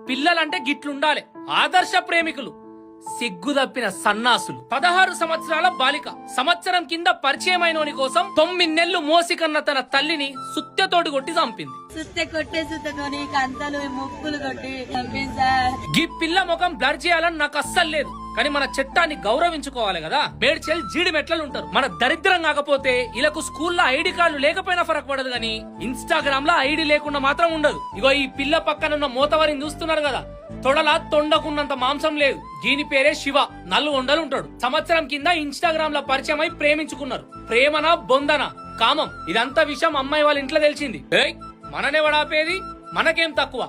పిల్లలంటే గిట్లుండాలి, ఆదర్శ ప్రేమికులు. సిగ్గు తప్పిన సన్నాసులు. 16 సంవత్సరాల బాలిక సంవత్సరం కింద పరిచయమైనోని కోసం 9 నెలలు మోసికన్న తన తల్లిని సుత్తెతోటి కొట్టి చంపింది. గీ పిల్ల ముఖం బ్లర్ చేయాలని నాకు అస్సలు లేదు, కానీ మన చట్టాన్ని గౌరవించుకోవాలి కదా. మేడ్చల్ జీడి మెట్లలు ఉంటారు. మన దరిద్రం కాకపోతే ఇలాకు స్కూల్లో ఐడి కార్డు లేకపోయినా ఫరక్ పడదు, గానీ ఇన్స్టాగ్రామ్ లో ఐడి లేకుండా మాత్రం ఉండదు. ఇగో ఈ పిల్ల పక్కన ఉన్న మోతవరిని చూస్తున్నారు కదా, తొడలా తొండకున్నంత మాంసం లేదు. దీని పేరే శివ. 4 ఉంటాడు. సంవత్సరం కింద ఇన్స్టాగ్రామ్ లో పరిచయం అయి ప్రేమించుకున్నారు. ప్రేమనా బొందనా కామం ఇదంతా విషయం అమ్మాయి వాళ్ళ ఇంట్లో తెలిసింది. మననే వడాపేది, మనకేం తక్కువ,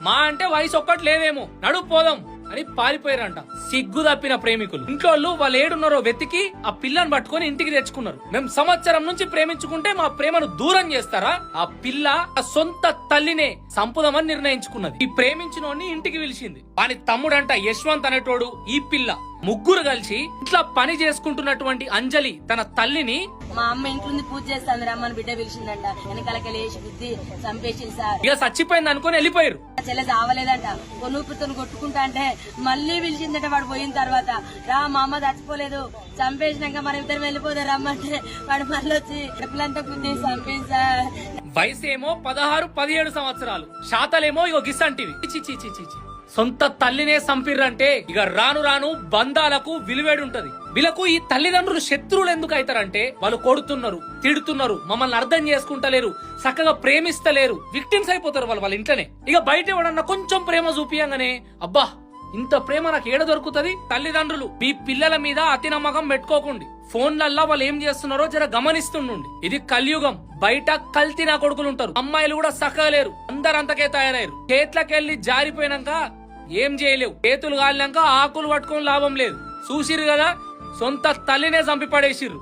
మా అంటే వయసు ఒక్కటి లేదేమో, నడు పోదాం అని పారిపోయారంట. సిగ్గు తప్పిన ప్రేమికులు. ఇంట్లో వాళ్ళు ఏడున్నారో వెతికి ఆ పిల్లని పట్టుకొని ఇంటికి తెచ్చుకున్నారు. మేము సంవత్సరం నుంచి ప్రేమించుకుంటే మా ప్రేమను దూరం చేస్తారా? ఆ పిల్ల ఆ సొంత తల్లినే సంపుదమని నిర్ణయించుకున్నది. ఈ ప్రేమించినోడిని ఇంటికి పిలిచింది. వాని తమ్ముడంట యశ్వంత్ అనేటోడు, ఈ పిల్ల ముగ్గురు కలిసి ఇట్లా పని చేసుకుంటున్నటువంటి అంజలి తన తల్లిని, మా అమ్మ ఇంట్లో పూజ చేస్తాను రమ్మని బిడ్డ పిలిచిందంట, వెనకాలకి లేచి బుద్ధి చంపేసింది సార్. ఇక చచ్చిపోయింది అనుకుని వెళ్ళిపోయారు. చెల్లె చావలేదంట, కొనుపుతో కొట్టుకుంటా అంటే మళ్ళీ పిలిచిందట. వాడు పోయిన తర్వాత రా మా అమ్మ చచ్చిపోలేదు, చంపేసినాక మన ఇద్దరు వెళ్ళిపోతారు రమ్మంటే వాడు మళ్ళీ వచ్చి ఎప్పులంతా గుద్ది చంపేసి సార్. వయసు ఏమో 16-17 సంవత్సరాలు, శాతలేమో ఇగో గిస్సంటివి. సొంత తల్లినే సంపిర్రంటే ఇక రాను రాను బంధాలకు విలువేడుంటది. వీళ్ళకు ఈ తల్లిదండ్రులు శత్రువులు ఎందుకు అవుతారంటే వాళ్ళు కొడుతున్నారు, తిడుతున్నారు, మమ్మల్ని అర్థం చేసుకుంటలేరు, చక్కగా ప్రేమిస్తలేరు, విక్టిమ్స్ అయిపోతారు వాళ్ళ ఇంట్లోనే. ఇక బయట ఎవడన్నా కొంచెం ప్రేమ చూపియంగానే అబ్బా ఇంత ప్రేమ నాకు ఏడ దొరుకుతుంది. తల్లిదండ్రులు మీ పిల్లల మీద అతి నమ్మకం పెట్టుకోకండి. ఫోన్లల్లా వాళ్ళు ఏం చేస్తున్నారో జర గమనిస్తుండండి. ఇది కలియుగం. బయట కల్తీ నా కొడుకులు ఉంటారు. అమ్మాయిలు కూడా సక్కలేరు, అందరంతకే తయారయ్యారు. చేట్లకెళ్లి జారిపోయినాక ఏం చేయలేవు, చేతులు కాలినాక ఆకులు పట్టుకొని లాభం లేదు. చూసిరు కదా, సొంత తల్లినే చంపి పడేసిర్రు.